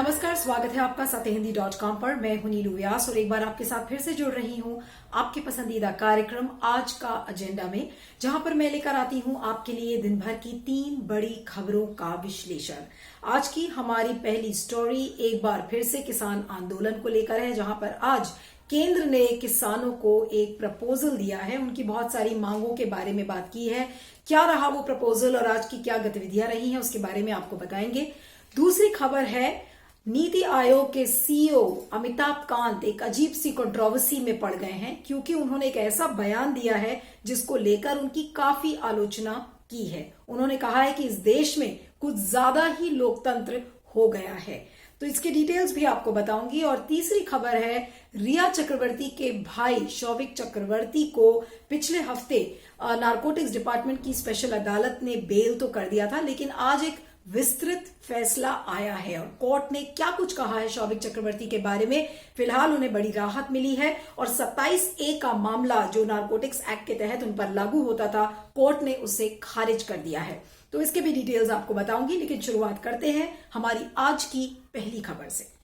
नमस्कार, स्वागत है आपका सत्यहिंदी.com पर। मैं हूं नीलू व्यास और एक बार आपके साथ फिर से जुड़ रही हूं आपके पसंदीदा कार्यक्रम आज का एजेंडा में, जहां पर मैं लेकर आती हूं आपके लिए दिन भर की 3 बड़ी खबरों का विश्लेषण। आज की हमारी पहली स्टोरी एक बार फिर से किसान आंदोलन को लेकर है, जहां पर आज केंद्र ने किसानों को एक प्रपोजल दिया है। उनकी बहुत सारी मांगों के बारे में बात की है। क्या रहा वो प्रपोजल और आज की क्या गतिविधियां रही हैं, उसके बारे में आपको बताएंगे। दूसरी खबर है, नीति आयोग के सीईओ अमिताभ कांत एक अजीब सी कंट्रोवर्सी में पड़ गए हैं, क्योंकि उन्होंने एक ऐसा बयान दिया है जिसको लेकर उनकी काफी आलोचना की है। उन्होंने कहा है कि इस देश में कुछ ज्यादा ही लोकतंत्र हो गया है। तो इसके डिटेल्स भी आपको बताऊंगी। और तीसरी खबर है, रिया चक्रवर्ती के भाई शौविक चक्रवर्ती को पिछले हफ्ते नारकोटिक्स डिपार्टमेंट की स्पेशल अदालत ने बेल तो कर दिया था, लेकिन आज एक विस्तृत फैसला आया है और कोर्ट ने क्या कुछ कहा है शौविक चक्रवर्ती के बारे में। फिलहाल उन्हें बड़ी राहत मिली है और 27A का मामला जो नारकोटिक्स एक्ट के तहत उन पर लागू होता था, कोर्ट ने उसे खारिज कर दिया है। तो इसके भी डिटेल्स आपको बताऊंगी, लेकिन शुरुआत करते हैं हमारी आज की पहली खबर से।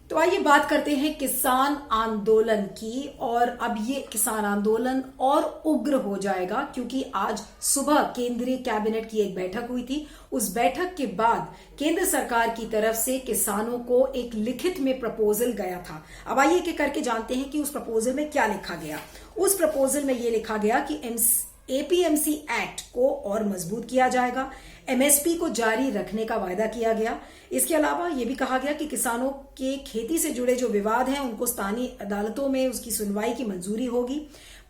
तो आइए बात करते हैं किसान आंदोलन की। और अब ये किसान आंदोलन और उग्र हो जाएगा, क्योंकि आज सुबह केंद्रीय कैबिनेट की एक बैठक हुई थी। उस बैठक के बाद केंद्र सरकार की तरफ से किसानों को एक लिखित में प्रपोजल गया था। अब आइए एक करके जानते हैं कि उस प्रपोजल में क्या लिखा गया। उस प्रपोजल में ये लिखा गया कि एपीएमसी एक्ट को और मजबूत किया जाएगा। एमएसपी को जारी रखने का वायदा किया गया। इसके अलावा यह भी कहा गया कि किसानों के खेती से जुड़े जो विवाद हैं उनको स्थानीय अदालतों में उसकी सुनवाई की मंजूरी होगी।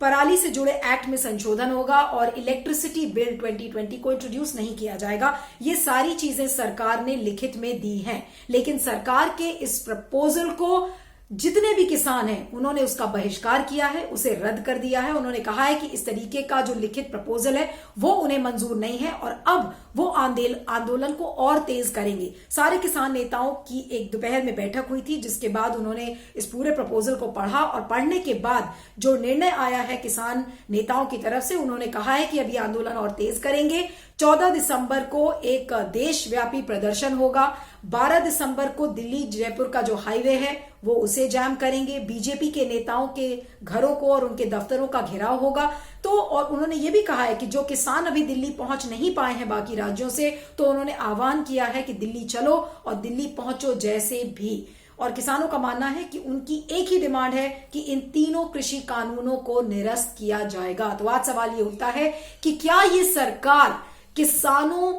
पराली से जुड़े एक्ट में संशोधन होगा और इलेक्ट्रिसिटी बिल 2020 को इंट्रोड्यूस नहीं किया जाएगा। ये सारी चीजें सरकार ने लिखित में दी हैं, लेकिन सरकार के इस प्रपोजल को जितने भी किसान हैं उन्होंने उसका बहिष्कार किया है, उसे रद्द कर दिया है। उन्होंने कहा है कि इस तरीके का जो लिखित प्रपोजल है वो उन्हें मंजूर नहीं है और अब वो आंदोलन को और तेज करेंगे। सारे किसान नेताओं की एक दोपहर में बैठक हुई थी, जिसके बाद उन्होंने इस पूरे प्रपोजल को पढ़ा और पढ़ने के बाद जो निर्णय आया है किसान नेताओं की तरफ से, उन्होंने कहा है कि अभी आंदोलन और तेज करेंगे। 14 दिसंबर को एक देशव्यापी प्रदर्शन होगा। 12 दिसंबर को दिल्ली जयपुर का जो हाईवे है वो उसे जाम करेंगे। बीजेपी के नेताओं के घरों को और उनके दफ्तरों का घेराव होगा। तो और उन्होंने ये भी कहा है कि जो किसान अभी दिल्ली पहुंच नहीं पाए हैं बाकी राज्यों से, तो उन्होंने आह्वान किया है कि दिल्ली चलो और दिल्ली पहुंचो जैसे भी। और किसानों का मानना है कि उनकी एक ही डिमांड है कि इन तीनों कृषि कानूनों को निरस्त किया जाएगा। तो आज सवाल ये उठता है कि क्या ये सरकार किसानों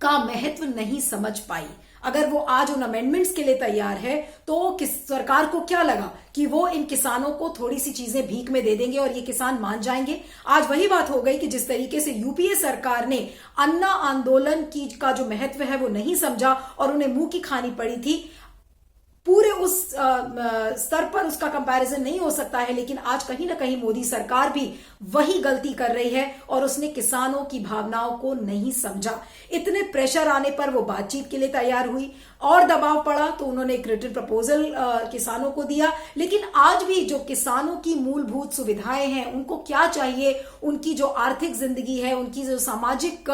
का महत्व नहीं समझ पाई? अगर वो आज उन अमेंडमेंट्स के लिए तैयार है, तो सरकार को क्या लगा कि वो इन किसानों को थोड़ी सी चीजें भीख में दे देंगे और ये किसान मान जाएंगे? आज वही बात हो गई कि जिस तरीके से यूपीए सरकार ने अन्ना आंदोलन का जो महत्व है वो नहीं समझा और उन्हें मुंह की खानी पड़ी थी। पूरे उस स्तर पर उसका कंपैरिजन नहीं हो सकता है, लेकिन आज कहीं ना कहीं मोदी सरकार भी वही गलती कर रही है और उसने किसानों की भावनाओं को नहीं समझा। इतने प्रेशर आने पर वो बातचीत के लिए तैयार हुई और दबाव पड़ा तो उन्होंने एक रिटन प्रपोजल किसानों को दिया। लेकिन आज भी जो किसानों की मूलभूत सुविधाएं हैं, उनको क्या चाहिए, उनकी जो आर्थिक जिंदगी है, उनकी जो सामाजिक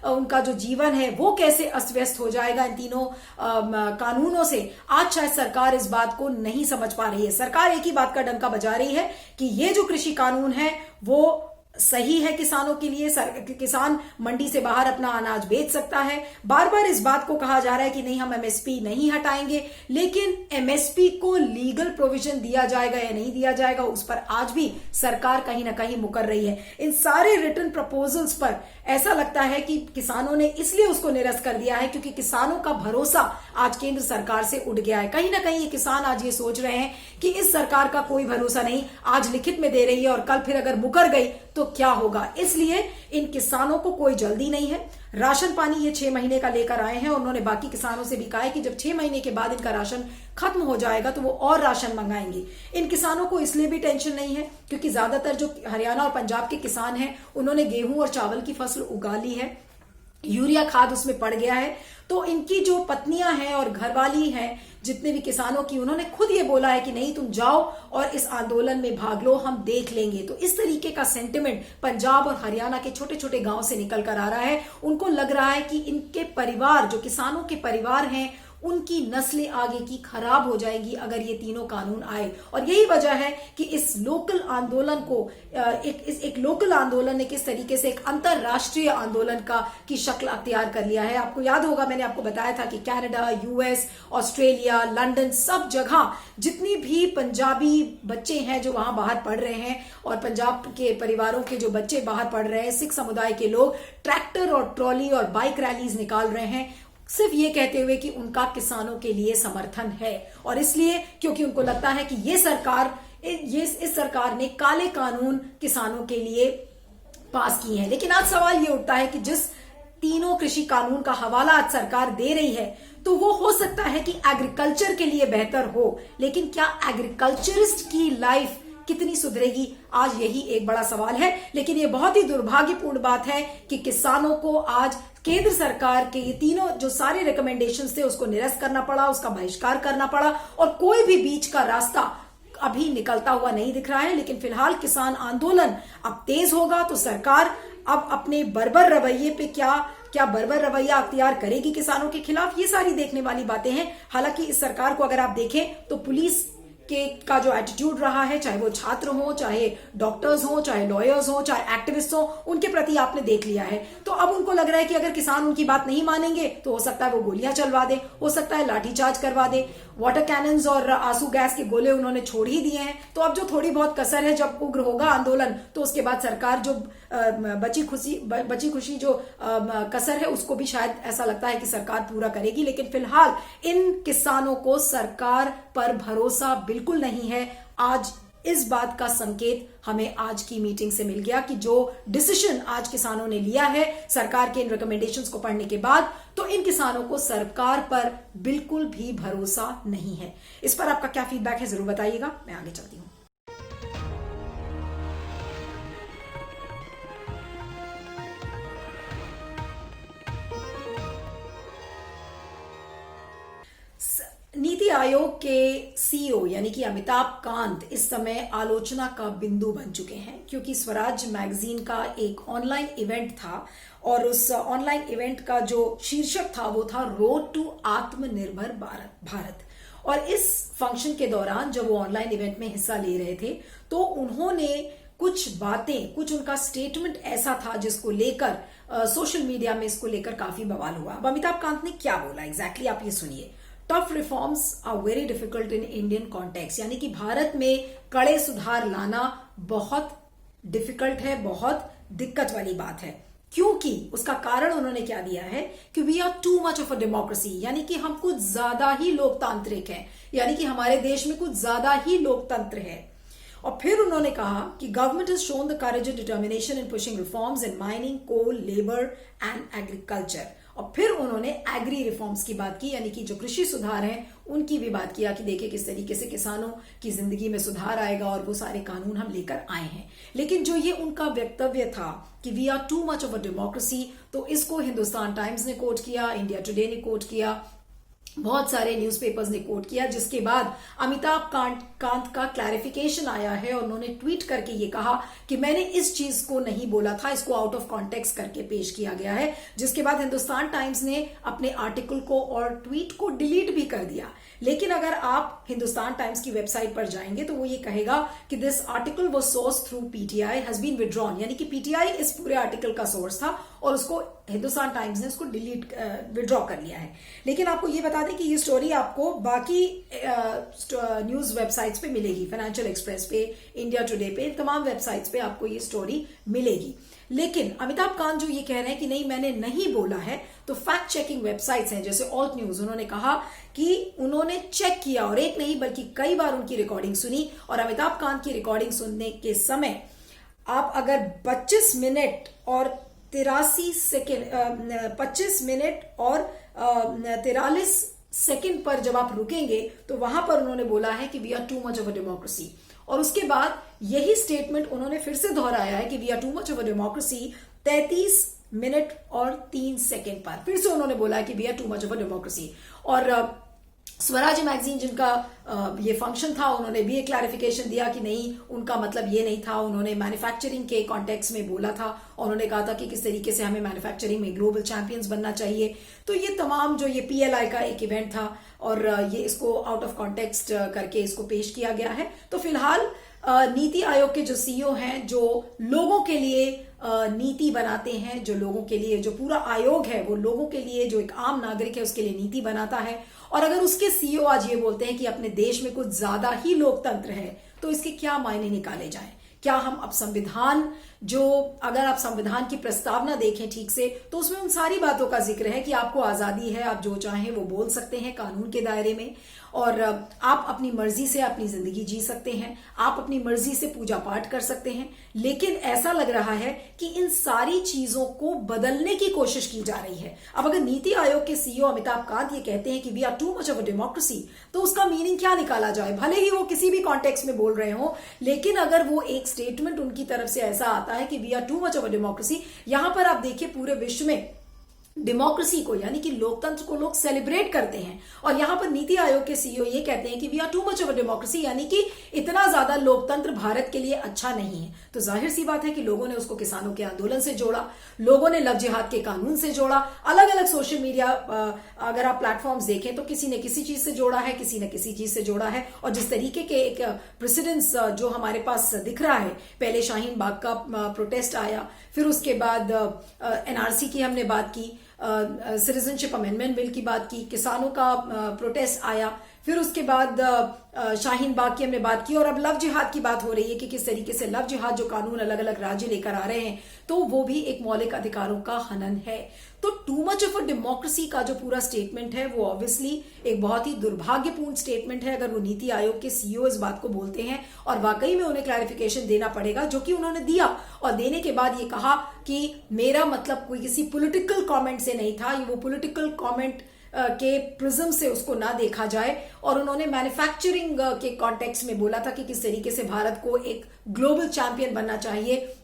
उनका जो जीवन है, वो कैसे अस्त व्यस्त हो जाएगा इन तीनों कानूनों से, आज शायद सरकार इस बात को नहीं समझ पा रही है। सरकार एक ही बात का डंका बजा रही है कि ये जो कृषि कानून है वो सही है किसानों के लिए। किसान मंडी से बाहर अपना अनाज बेच सकता है। बार बार इस बात को कहा जा रहा है कि नहीं, हम एमएसपी नहीं हटाएंगे, लेकिन एमएसपी को लीगल प्रोविजन दिया जाएगा या नहीं दिया जाएगा, उस पर आज भी सरकार कहीं ना कहीं मुकर रही है। इन सारे रिटन प्रपोजल्स पर ऐसा लगता है कि किसानों ने इसलिए उसको निरस्त कर दिया है क्योंकि किसानों का भरोसा आज केंद्र सरकार से उठ गया है। कहीं ना कहीं ये किसान आज ये सोच रहे हैं कि इस सरकार का कोई भरोसा नहीं, आज लिखित में दे रही है और कल फिर अगर मुकर गई तो क्या होगा। इसलिए इन किसानों को कोई जल्दी नहीं है। राशन पानी ये 6 महीने का लेकर आए हैं। उन्होंने बाकी किसानों से भी कहा है कि जब 6 महीने के बाद इनका राशन खत्म हो जाएगा तो वो और राशन मंगाएंगे। इन किसानों को इसलिए भी टेंशन नहीं है क्योंकि ज्यादातर जो हरियाणा और पंजाब के किसान हैं उन्होंने गेहूं और चावल की फसल उगा ली है। यूरिया खाद उसमें पड़ गया है। तो इनकी जो पत्नियां हैं और घरवाली हैं जितने भी किसानों की, उन्होंने खुद ये बोला है कि नहीं तुम जाओ और इस आंदोलन में भाग लो, हम देख लेंगे। तो इस तरीके का सेंटिमेंट पंजाब और हरियाणा के छोटे छोटे गांव से निकल कर आ रहा है। उनको लग रहा है कि इनके परिवार, जो किसानों के परिवार हैं, उनकी नस्लें आगे की खराब हो जाएंगी अगर ये तीनों कानून आए। और यही वजह है कि इस लोकल आंदोलन को एक लोकल आंदोलन ने किस तरीके से एक अंतरराष्ट्रीय आंदोलन की शक्ल अख्तियार कर लिया है। आपको याद होगा, मैंने आपको बताया था कि कनाडा, यूएस, ऑस्ट्रेलिया, लंदन, सब जगह जितनी भी पंजाबी बच्चे हैं जो वहां बाहर पढ़ रहे हैं, और पंजाब के परिवारों के जो बच्चे बाहर पढ़ रहे हैं, सिख समुदाय के लोग ट्रैक्टर और ट्रॉली और बाइक रैलीज निकाल रहे हैं, सिर्फ ये कहते हुए कि उनका किसानों के लिए समर्थन है। और इसलिए क्योंकि उनको लगता है कि इस सरकार ने काले कानून किसानों के लिए पास किए हैं। लेकिन आज सवाल ये उठता है कि जिस तीनों कृषि कानून का हवाला आज सरकार दे रही है, तो वो हो सकता है कि एग्रीकल्चर के लिए बेहतर हो, लेकिन क्या एग्रीकल्चरिस्ट की लाइफ कितनी सुधरेगी, आज यही एक बड़ा सवाल है। लेकिन ये बहुत ही दुर्भाग्यपूर्ण बात है कि किसानों को आज केंद्र सरकार के ये तीनों जो सारे रिकमेंडेशंस थे उसको निरस्त करना पड़ा, उसका बहिष्कार करना पड़ा, और कोई भी बीच का रास्ता अभी निकलता हुआ नहीं दिख रहा है। लेकिन फिलहाल किसान आंदोलन अब तेज होगा, तो सरकार अब अपने बर्बर रवैये पे क्या बर्बर रवैया अख्तियार करेगी किसानों के खिलाफ, ये सारी देखने वाली बातें हैं। हालांकि इस सरकार को अगर आप देखें तो पुलिस का जो एटीट्यूड रहा है, चाहे वो छात्र हो, चाहे डॉक्टर्स हो, चाहे लॉयर्स हो, चाहे एक्टिविस्ट हो, उनके प्रति आपने देख लिया है। तो अब उनको लग रहा है कि अगर किसान उनकी बात नहीं मानेंगे तो हो सकता है वो गोलियां चलवा दे, हो सकता है लाठीचार्ज करवा दे। वाटर कैनन्स और आंसू गैस के गोले उन्होंने छोड़ ही दिए हैं। तो अब जो थोड़ी बहुत कसर है, जब उग्र होगा आंदोलन तो उसके बाद सरकार जो बची खुशी जो कसर है उसको भी शायद ऐसा लगता है कि सरकार पूरा करेगी। लेकिन फिलहाल इन किसानों को सरकार पर भरोसा बिल्कुल नहीं है। आज इस बात का संकेत हमें आज की मीटिंग से मिल गया कि जो डिसीजन आज किसानों ने लिया है सरकार के इन रिकमेंडेशंस को पढ़ने के बाद, तो इन किसानों को सरकार पर बिल्कुल भी भरोसा नहीं है। इस पर आपका क्या फीडबैक है जरूर बताइएगा। मैं आगे चलती हूं। नीति आयोग के सीईओ यानी कि अमिताभ कांत इस समय आलोचना का बिंदु बन चुके हैं, क्योंकि स्वराज मैगजीन का एक ऑनलाइन इवेंट था और उस ऑनलाइन इवेंट का जो शीर्षक था वो था रोड टू आत्मनिर्भर भारत। और इस फंक्शन के दौरान जब वो ऑनलाइन इवेंट में हिस्सा ले रहे थे तो उन्होंने कुछ बातें, कुछ उनका स्टेटमेंट ऐसा था जिसको लेकर सोशल मीडिया में इसको लेकर काफी बवाल हुआ। अब अमिताभ कांत ने क्या बोला एग्जैक्टली आप ये सुनिए। Tough reforms are very difficult in Indian context, यानी कि भारत में कड़े सुधार लाना बहुत डिफिकल्ट है, बहुत दिक्कत वाली बात है। क्योंकि उसका कारण उन्होंने क्या दिया है कि we are too much of a democracy, यानी कि हम कुछ ज्यादा ही लोकतांत्रिक हैं, यानी कि हमारे देश में कुछ ज्यादा ही लोकतंत्र है। और फिर उन्होंने कहा कि government has shown the courage and determination in pushing reforms in mining, coal, labour and agriculture. और फिर उन्होंने एग्री रिफॉर्म्स की बात की, यानी कि जो कृषि सुधार हैं उनकी भी बात किया कि देखिए किस तरीके से किसानों की जिंदगी में सुधार आएगा और वो सारे कानून हम लेकर आए हैं। लेकिन जो ये उनका वक्तव्य था कि we are too much of a democracy, तो इसको हिंदुस्तान टाइम्स ने कोट किया, इंडिया टुडे ने कोट किया, बहुत सारे न्यूज़पेपर्स ने कोट किया, जिसके बाद अमिताभ कांत का क्लैरिफिकेशन आया है और उन्होंने ट्वीट करके ये कहा कि मैंने इस चीज को नहीं बोला था, इसको आउट ऑफ कॉन्टेक्स्ट करके पेश किया गया है। जिसके बाद हिंदुस्तान टाइम्स ने अपने आर्टिकल को और ट्वीट को डिलीट भी कर दिया। लेकिन अगर आप हिंदुस्तान टाइम्स की वेबसाइट पर जाएंगे तो वो ये कहेगा कि this article was source through PTI has been withdrawn, यानी कि पीटीआई इस पूरे आर्टिकल का सोर्स था और उसको हिंदुस्तान टाइम्स ने उसको विड्रॉ कर लिया है। लेकिन आपको ये बता दें कि ये स्टोरी आपको बाकी न्यूज वेबसाइट्स पे मिलेगी, फाइनेंशियल एक्सप्रेस पे, इंडिया टुडे पे, तमाम वेबसाइट्स पे आपको ये स्टोरी मिलेगी। लेकिन अमिताभ कांत जो ये कह रहे हैं कि नहीं मैंने नहीं बोला है, तो फैक्ट चेकिंग वेबसाइट्स हैं जैसे ऑल्ट न्यूज, उन्होंने कहा कि उन्होंने चेक किया और एक नहीं बल्कि कई बार उनकी रिकॉर्डिंग सुनी। और अमिताभ कांत की रिकॉर्डिंग सुनने के समय आप अगर 25 मिनट और 43 सेकंड पर जब आप रुकेंगे तो वहां पर उन्होंने बोला है कि we are too much of a democracy. और उसके बाद यही स्टेटमेंट उन्होंने फिर से दोहराया है कि we are too much of a democracy 33 minute और 3 सेकेंड पर फिर से उन्होंने बोला कि we are too much of a democracy. और स्वराज मैगजीन जिनका ये फंक्शन था, उन्होंने भी एक क्लैरिफिकेशन दिया कि नहीं, उनका मतलब ये नहीं था। उन्होंने मैन्युफैक्चरिंग के कॉन्टेक्स्ट में बोला था। उन्होंने कहा था कि किस तरीके से हमें मैन्युफैक्चरिंग में ग्लोबल चैंपियंस बनना चाहिए। तो ये तमाम जो ये पीएलआई का एक इवेंट था और ये इसको आउट ऑफ कॉन्टेक्स्ट करके इसको पेश किया गया है। तो फिलहाल नीति आयोग के जो सीईओ हैं, जो लोगों के लिए नीति बनाते हैं, जो लोगों के लिए, जो पूरा आयोग है वो लोगों के लिए, जो एक आम नागरिक है उसके लिए नीति बनाता है, और अगर उसके सीईओ आज ये बोलते हैं कि अपने देश में कुछ ज्यादा ही लोकतंत्र है, तो इसके क्या मायने निकाले जाएं? क्या हम अब संविधान, जो अगर आप संविधान की प्रस्तावना देखें ठीक से, तो उसमें उन सारी बातों का जिक्र है कि आपको आजादी है, आप जो चाहें वो बोल सकते हैं कानून के दायरे में, और आप अपनी मर्जी से अपनी जिंदगी जी सकते हैं, आप अपनी मर्जी से पूजा पाठ कर सकते हैं। लेकिन ऐसा लग रहा है कि इन सारी चीजों को बदलने की कोशिश की जा रही है। अब अगर नीति आयोग के सीईओ अमिताभ कांत ये कहते हैं कि we are too much of a democracy, तो उसका मीनिंग क्या निकाला जाए? भले ही वो किसी भी कॉन्टेक्स्ट में बोल रहे हो, लेकिन अगर वो एक स्टेटमेंट उनकी तरफ से ऐसा आता है कि we are too much of a democracy, यहां पर आप देखिए पूरे विश्व में डेमोक्रेसी को, यानी कि लोकतंत्र को लोग सेलिब्रेट करते हैं, और यहां पर नीति आयोग के सीईओ ये कहते हैं कि we are too much of a democracy, यानी कि इतना ज्यादा लोकतंत्र भारत के लिए अच्छा नहीं है। तो जाहिर सी बात है कि लोगों ने उसको किसानों के आंदोलन से जोड़ा, लोगों ने लव जिहाद के कानून से जोड़ा, अलग अलग सोशल मीडिया अगर आप प्लेटफॉर्म्स देखें तो किसी ने किसी चीज से जोड़ा है, किसी ने किसी चीज से जोड़ा है। और जिस तरीके के एक प्रेसिडेंस जो हमारे पास दिख रहा है, पहले शाहीन बाग का प्रोटेस्ट आया, फिर उसके बाद एनआरसी की हमने बात की, सिटीजनशिप अमेंडमेंट बिल की बात की, किसानों का प्रोटेस्ट आया, फिर उसके बाद शाहीन बाग की हमने बात की, और अब लव जिहाद की बात हो रही है कि किस तरीके से लव जिहाद जो कानून अलग अलग राज्य लेकर आ रहे हैं, तो वो भी एक मौलिक अधिकारों का हनन है। तो to much of a democracy का जो पूरा स्टेटमेंट है वो ऑब्वियसली एक बहुत ही दुर्भाग्यपूर्ण स्टेटमेंट है अगर वो नीति आयोग के सीईओ इस बात को बोलते हैं, और वाकई में उन्हें क्लैरिफिकेशन देना पड़ेगा, जो कि उन्होंने दिया। और देने के बाद ये कहा कि मेरा मतलब कोई किसी पॉलिटिकल कमेंट से नहीं था, ये वो पॉलिटिकल कमेंट के प्रिज्म से उसको ना देखा जाए। और उन्होंने मैन्युफैक्चरिंग के कॉन्टेक्स्ट में बोला था कि किस तरीके से भारत को एक ग्लोबल चैंपियन बनना चाहिए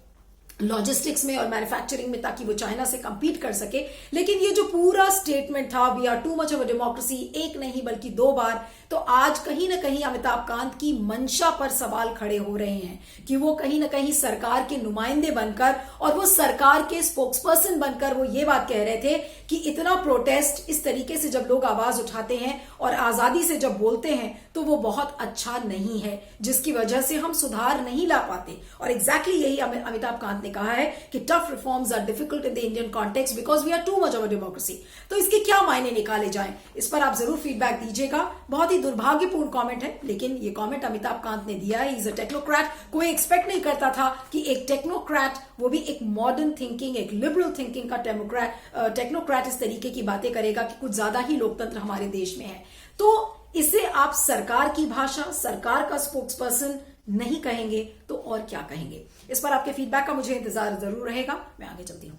लॉजिस्टिक्स में और मैन्युफैक्चरिंग में, ताकि वो चाइना से compete कर सके। लेकिन ये जो पूरा स्टेटमेंट था we are too much of a democracy, एक नहीं बल्कि 2 बार, तो आज कहीं ना कहीं अमिताभ कांत की मंशा पर सवाल खड़े हो रहे हैं कि वो कहीं ना कहीं सरकार के नुमाइंदे बनकर और वो सरकार के स्पोक्सपर्सन बनकर वो ये बात कह रहे थे कि इतना प्रोटेस्ट, इस तरीके से जब लोग आवाज उठाते हैं और आजादी से जब बोलते हैं, तो वो बहुत अच्छा नहीं है, जिसकी वजह से हम सुधार नहीं ला पाते। और एग्जैक्टली यही अमिताभ कांत ने कहा है कि tough reforms are difficult in the Indian context because we are too much of a democracy. तो इसके क्या मायने निकाले जाएं, इस पर आप जरूर फीडबैक दीजिएगा। बहुत ही दुर्भाग्यपूर्ण कमेंट है, लेकिन ये कमेंट अमिताभ कांत ने दिया है। Is a technocrat. कोई एक्सपेक्ट नहीं करता था कि एक टेक्नोक्रेट, वो भी एक मॉडर्न थिंकिंग, एक लिबरल थिंकिंग का टेक्नोक्रेट इस तरीके की बातें करेगा कि कुछ ज्यादा ही लोकतंत्र हमारे देश में है। तो इसे आप सरकार की भाषा, सरकार का स्पोक्सपर्सन नहीं कहेंगे तो और क्या कहेंगे? इस पर आपके फीडबैक का मुझे इंतजार जरूर रहेगा। मैं आगे चलती हूं।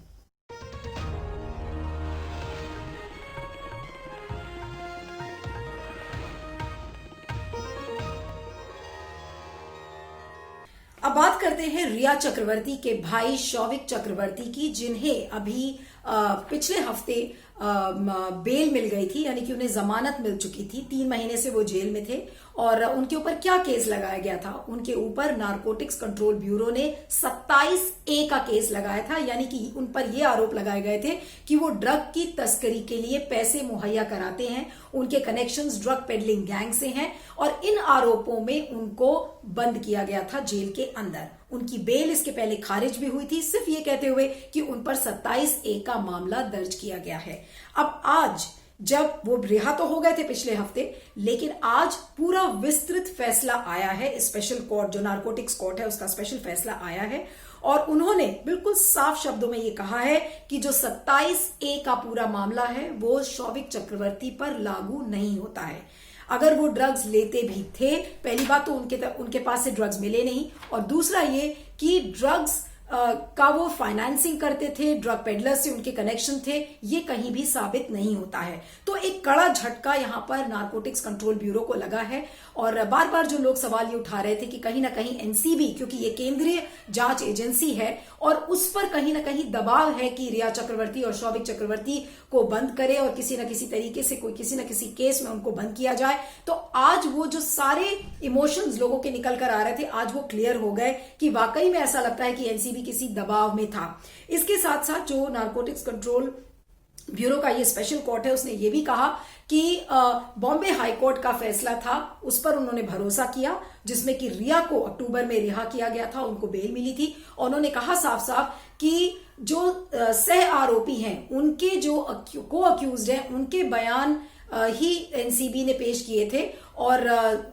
अब बात करते हैं रिया चक्रवर्ती के भाई शौविक चक्रवर्ती की, जिन्हें अभी पिछले हफ्ते बेल मिल गई थी, यानी कि उन्हें जमानत मिल चुकी थी। 3 महीने से वो जेल में थे और उनके ऊपर क्या केस लगाया गया था? उनके ऊपर नारकोटिक्स कंट्रोल ब्यूरो ने 27A का केस लगाया था, यानी कि उन पर ये आरोप लगाए गए थे कि वो ड्रग की तस्करी के लिए पैसे मुहैया कराते हैं, उनके कनेक्शंस ड्रग पेडलिंग गैंग से हैं, और इन आरोपों में उनको बंद किया गया था जेल के अंदर। उनकी बेल इसके पहले खारिज भी हुई थी, सिर्फ ये कहते हुए कि उन पर 27A का मामला दर्ज किया गया है। अब आज जब वो रिहा तो हो गए थे पिछले हफ्ते, लेकिन आज पूरा विस्तृत फैसला आया है। स्पेशल कोर्ट, जो नारकोटिक्स कोर्ट है, उसका स्पेशल फैसला आया है और उन्होंने बिल्कुल साफ शब्दों में ये कहा है कि जो 27A का पूरा मामला है वो शौविक चक्रवर्ती पर लागू नहीं होता है। अगर वो ड्रग्स लेते भी थे, पहली बात तो उनके पास से ड्रग्स मिले नहीं, और दूसरा ये कि ड्रग्स का वो फाइनेंसिंग करते थे, ड्रग पेडलर्स से उनके कनेक्शन थे, ये कहीं भी साबित नहीं होता है। तो एक कड़ा झटका यहां पर नारकोटिक्स कंट्रोल ब्यूरो को लगा है। और बार बार जो लोग सवाल ये उठा रहे थे कि कहीं ना कहीं एनसीबी, क्योंकि ये केंद्रीय जांच एजेंसी है और उस पर कहीं ना कहीं दबाव है कि रिया चक्रवर्ती और शौविक चक्रवर्ती को बंद करे और किसी ना किसी तरीके से कोई किसी ना किसी केस में उनको बंद किया जाए। तो आज वो जो सारे इमोशंस लोगों के निकल कर आ रहे थे, आज वो क्लियर हो गए कि वाकई में ऐसा लगता है कि एनसीबी किसी दबाव में था। इसके साथ साथ जो नारकोटिक्स कंट्रोल ब्यूरो का ये स्पेशल कोर्ट है, उसने ये भी कहा कि बॉम्बे हाई कोर्ट का फैसला था, उस पर उन्होंने भरोसा किया, जिसमें कि रिया को अक्टूबर में रिहा किया गया था, उनको बेल मिली थी। और उन्होंने कहा साफ साफ कि जो सह आरोपी हैं, उनके जो को अक्यूज्ड हैं, उनके बयान ही एनसीबी ने पेश किए थे और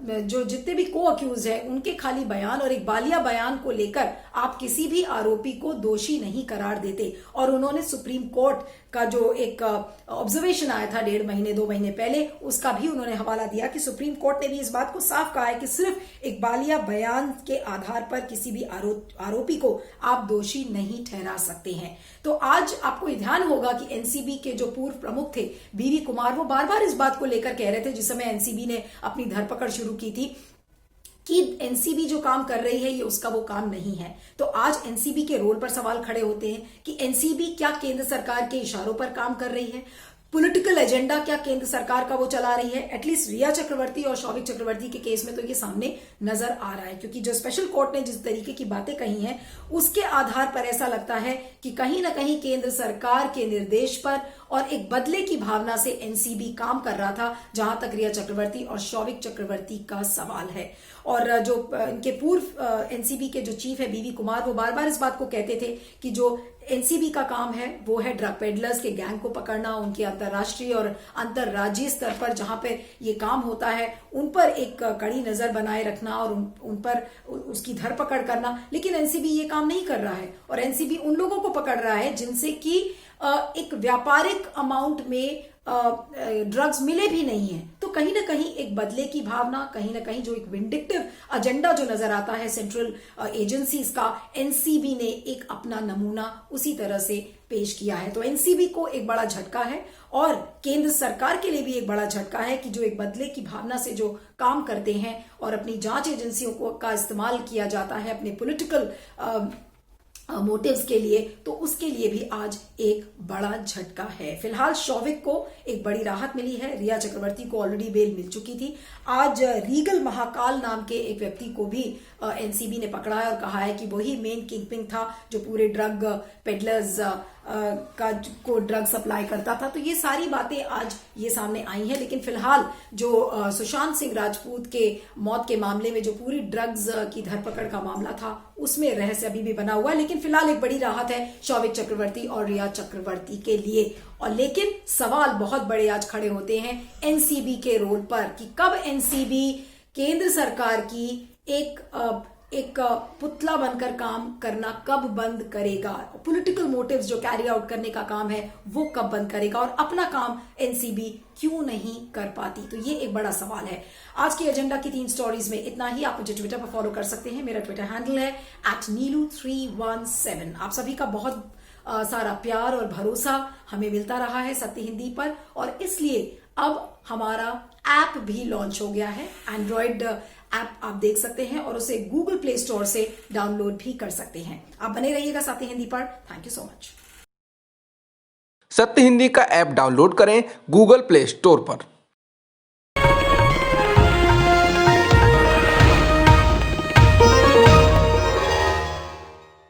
जो जितने भी को अक्यूज हैं उनके खाली बयान और एक बालिया बयान को लेकर आप किसी भी आरोपी को दोषी नहीं करार देते। और उन्होंने सुप्रीम कोर्ट का जो एक ऑब्जर्वेशन आया था 1.5 महीने 2 महीने पहले, उसका भी उन्होंने हवाला दिया कि सुप्रीम कोर्ट ने भी इस बात को साफ कहा है कि सिर्फ एक बालिया बयान के आधार पर किसी भी आरोपी को आप दोषी नहीं ठहरा सकते हैं। तो आज आपको ध्यान होगा कि एनसीबी के जो पूर्व प्रमुख थे बीवी कुमार, वो बार बार इस बात को लेकर कह रहे थे जिस समय एनसीबी ने अपनी धरपकड़ शुरू की थी कि एनसीबी जो काम कर रही है ये उसका वो काम नहीं है। तो आज एनसीबी के रोल पर सवाल खड़े होते हैं कि एनसीबी क्या केंद्र सरकार के इशारों पर काम कर रही है, पॉलिटिकल एजेंडा क्या केंद्र सरकार का वो चला रही है। एटलीस्ट रिया चक्रवर्ती और शौविक चक्रवर्ती के केस में तो ये सामने नजर आ रहा है, क्योंकि जो स्पेशल कोर्ट ने जिस तरीके की बातें कही हैं उसके आधार पर ऐसा लगता है कि कहीं ना कहीं केंद्र सरकार के निर्देश पर और एक बदले की भावना से एनसीबी काम कर रहा था, जहां तक रिया चक्रवर्ती और शौविक चक्रवर्ती का सवाल है। और जो इनके पूर्व एनसीबी के जो चीफ है बीवी कुमार, वो बार बार इस बात को कहते थे कि जो एनसीबी का काम है वो है ड्रग पेडलर्स के गैंग को पकड़ना, उनके अंतर्राष्ट्रीय और अंतर्राज्यीय स्तर पर जहां पे ये काम होता है उन पर एक कड़ी नजर बनाए रखना और उन पर उसकी धरपकड़ करना। लेकिन एनसीबी ये काम नहीं कर रहा है और एनसीबी उन लोगों को पकड़ रहा है जिनसे कि एक व्यापारिक अमाउंट में ड्रग्स मिले भी नहीं है। तो कहीं ना कहीं एक बदले की भावना, कहीं ना कहीं जो एक विंडिक्टिव एजेंडा जो नजर आता है सेंट्रल एजेंसीज का, एनसीबी ने एक अपना नमूना उसी तरह से पेश किया है। तो एनसीबी को एक बड़ा झटका है और केंद्र सरकार के लिए भी एक बड़ा झटका है कि जो एक बदले की भावना से जो काम करते हैं और अपनी जांच एजेंसियों को का इस्तेमाल किया जाता है अपने पॉलिटिकल मोटिव्स के लिए, तो उसके लिए भी आज एक बड़ा झटका है। फिलहाल शौविक को एक बड़ी राहत मिली है, रिया चक्रवर्ती को ऑलरेडी बेल मिल चुकी थी। आज रीगल महाकाल नाम के एक व्यक्ति को भी एनसीबी ने पकड़ा है और कहा है कि वही मेन किंगपिन था जो पूरे ड्रग पेडलर्स को ड्रग सप्लाई करता था। तो ये सारी बातें आज ये सामने आई हैं। लेकिन फिलहाल जो सुशांत सिंह राजपूत के मौत के मामले में जो पूरी ड्रग्स की धरपकड़ का मामला था उसमें रहस्य अभी भी बना हुआ है। लेकिन फिलहाल एक बड़ी राहत है शौविक चक्रवर्ती और रिया चक्रवर्ती के लिए। और लेकिन सवाल बहुत बड़े आज खड़े होते हैं एनसीबी के रोल पर कि कब एनसीबी केंद्र सरकार की एक पुतला बनकर काम करना कब बंद करेगा, पॉलिटिकल मोटिव्स जो कैरी आउट करने का काम है वो कब बंद करेगा और अपना काम एनसीबी क्यों नहीं कर पाती। तो ये एक बड़ा सवाल है। आज की एजेंडा की 3 स्टोरीज में इतना ही। आप मुझे ट्विटर पर फॉलो कर सकते हैं, मेरा ट्विटर हैंडल है @neelu317। आप सभी का बहुत सारा प्यार और भरोसा हमें मिलता रहा है सत्य हिंदी पर, और इसलिए अब हमारा ऐप भी लॉन्च हो गया है। एंड्रॉइड ऐप आप देख सकते हैं और उसे गूगल प्ले स्टोर से डाउनलोड भी कर सकते हैं। आप बने रहिएगा सत्य हिंदी पर। Thank you so much. सत्य हिंदी का ऐप डाउनलोड करें गूगल प्ले स्टोर पर।